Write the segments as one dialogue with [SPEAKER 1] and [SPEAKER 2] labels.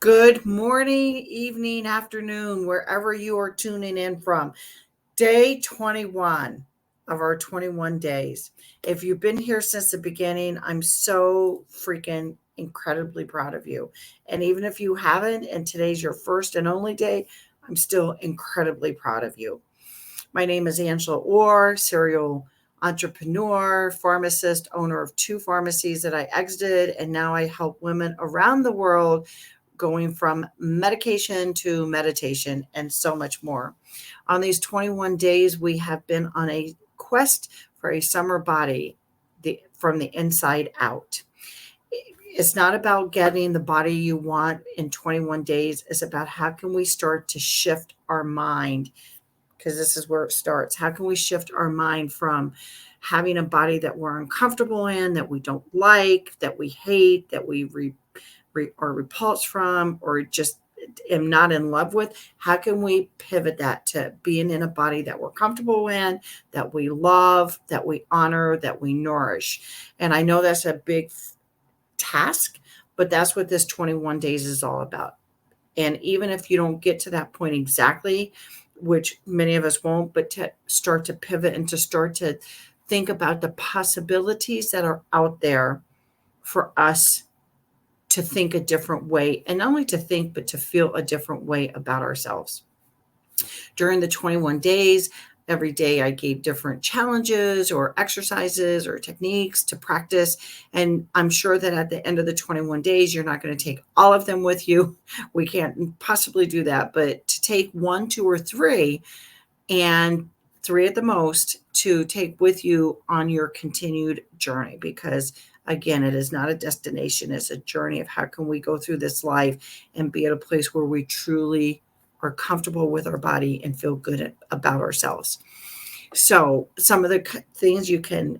[SPEAKER 1] Good morning, evening, afternoon, wherever you are tuning in from. Day 21 of our 21 days. If you've been here since the beginning, I'm so freaking incredibly proud of you. And even if you haven't, and today's your first and only day, I'm still incredibly proud of you. My name is Angela Orr, serial entrepreneur, pharmacist, owner of 2 pharmacies that I exited, and now I help women around the world going from medication to meditation and so much more. On these 21 days, we have been on a quest for a summer body from the inside out. It's not about getting the body you want in 21 days. It's about how can we start to shift our mind, because this is where it starts. How can we shift our mind from having a body that we're uncomfortable in, that we don't like, that we hate, that we are repulsed from, or just am not in love with? How can we pivot that to being in a body that we're comfortable in, that we love, that we honor, that we nourish? And I know that's a big task, but that's what this 21 days is all about. And even if you don't get to that point exactly, which many of us won't, but to start to pivot and to start to think about the possibilities that are out there for us to think a different way, and not only to think, but to feel a different way about ourselves. During the 21 days, every day I gave different challenges or exercises or techniques to practice. And I'm sure that at the end of the 21 days, you're not going to take all of them with you. We can't possibly do that, but to take 1, 2, or 3, and 3 at the most, to take with you on your continued journey. Because again, it is not a destination, it's a journey of how can we go through this life and be at a place where we truly are comfortable with our body and feel good about ourselves. So some of the things you can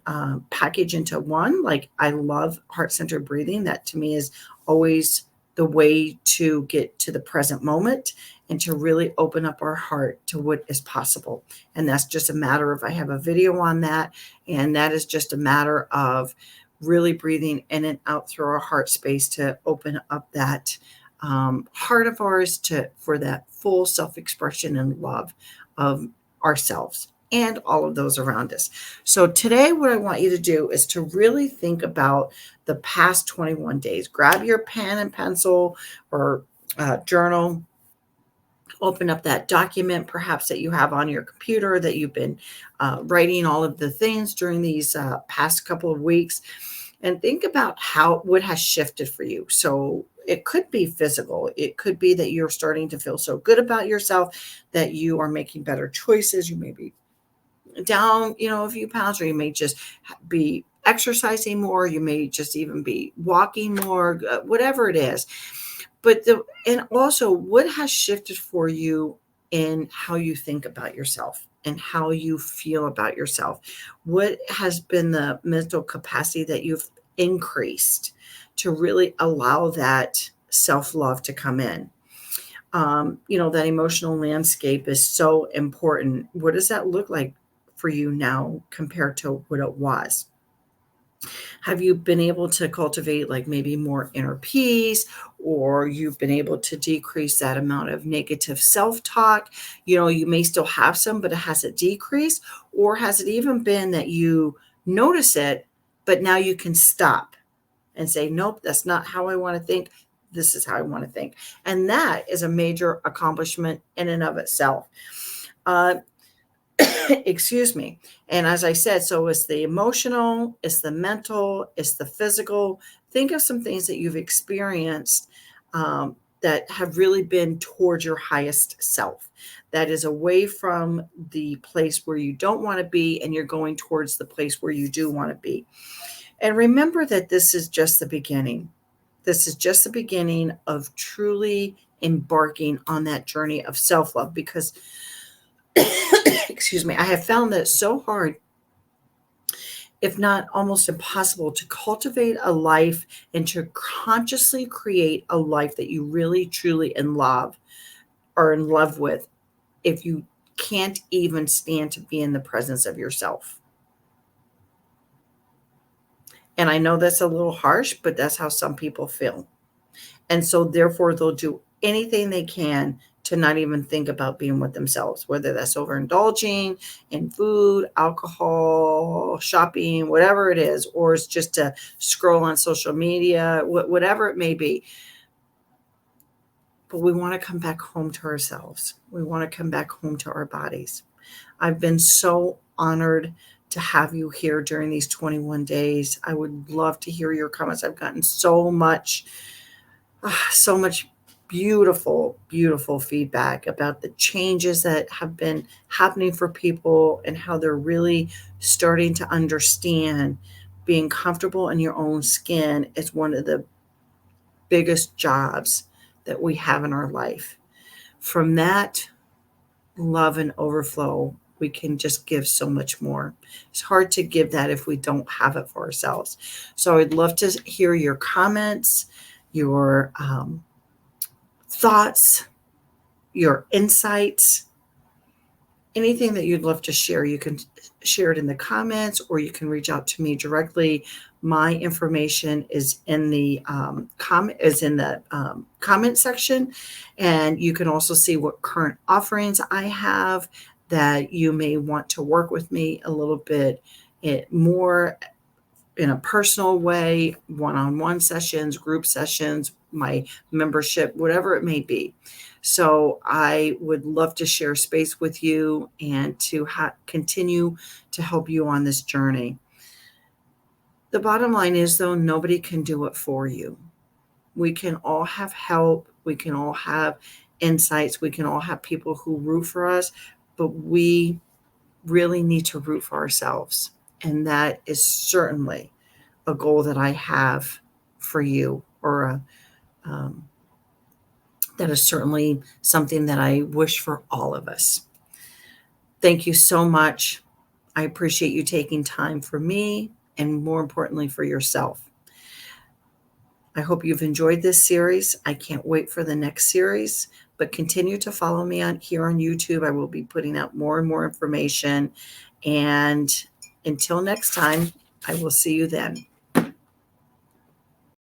[SPEAKER 1] package into one, like I love heart-centered breathing. That to me is always the way to get to the present moment and to really open up our heart to what is possible. And that's just a matter of, I have a video on that, and that is just a matter of really breathing in and out through our heart space to open up that heart of ours for that full self-expression and love of ourselves and all of those around us. So today, what I want you to do is to really think about the past 21 days. Grab your pen and pencil or journal. Open up that document, perhaps that you have on your computer that you've been writing all of the things during these past couple of weeks, and think about what has shifted for you. So it could be physical. It could be that you're starting to feel so good about yourself that you are making better choices. You may be down, a few pounds, or you may just be exercising more. You may just even be walking more, whatever it is. And also what has shifted for you in how you think about yourself and how you feel about yourself? What has been the mental capacity that you've increased to really allow that self-love to come in? That emotional landscape is so important. What does that look like for you now compared to what it was? Have you been able to cultivate like maybe more inner peace, or you've been able to decrease that amount of negative self-talk? You may still have some, but has it decreased? Or has it even been that you notice it, but now you can stop and say, nope, that's not how I want to think. This is how I want to think. And that is a major accomplishment in and of itself. Excuse me. And as I said, so it's the emotional, it's the mental, it's the physical. Think of some things that you've experienced that have really been towards your highest self. That is away from the place where you don't want to be, and you're going towards the place where you do want to be. And remember that this is just the beginning. This is just the beginning of truly embarking on that journey of self-love, because excuse me, I have found that it's so hard, if not almost impossible, to cultivate a life and to consciously create a life that you really, truly in love with, if you can't even stand to be in the presence of yourself. And I know that's a little harsh, but that's how some people feel. And so therefore they'll do anything they can to not even think about being with themselves, whether that's overindulging in food, alcohol, shopping, whatever it is, or it's just to scroll on social media, whatever it may be. But we want to come back home to ourselves. We want to come back home to our bodies. I've been so honored to have you here during these 21 days. I would love to hear your comments. I've gotten so much beautiful, beautiful feedback about the changes that have been happening for people and how they're really starting to understand being comfortable in your own skin is one of the biggest jobs that we have in our life. From that love and overflow, we can just give so much more. It's hard to give that if we don't have it for ourselves. So I'd love to hear your comments, your thoughts, your insights, anything that you'd love to share. You can share it in the comments, or you can reach out to me directly. My information is in the comment section, and you can also see what current offerings I have that you may want to work with me a little bit more in a personal way, one-on-one sessions, group sessions, my membership, whatever it may be. So I would love to share space with you and to continue to help you on this journey. The bottom line is, though, nobody can do it for you. We can all have help. We can all have insights. We can all have people who root for us, but we really need to root for ourselves. And that is certainly a goal that I have for you, or that is certainly something that I wish for all of us. Thank you so much. I appreciate you taking time for me, and more importantly, for yourself. I hope you've enjoyed this series. I can't wait for the next series, but continue to follow me here on YouTube. I will be putting out more and more information. And until next time, I will see you then.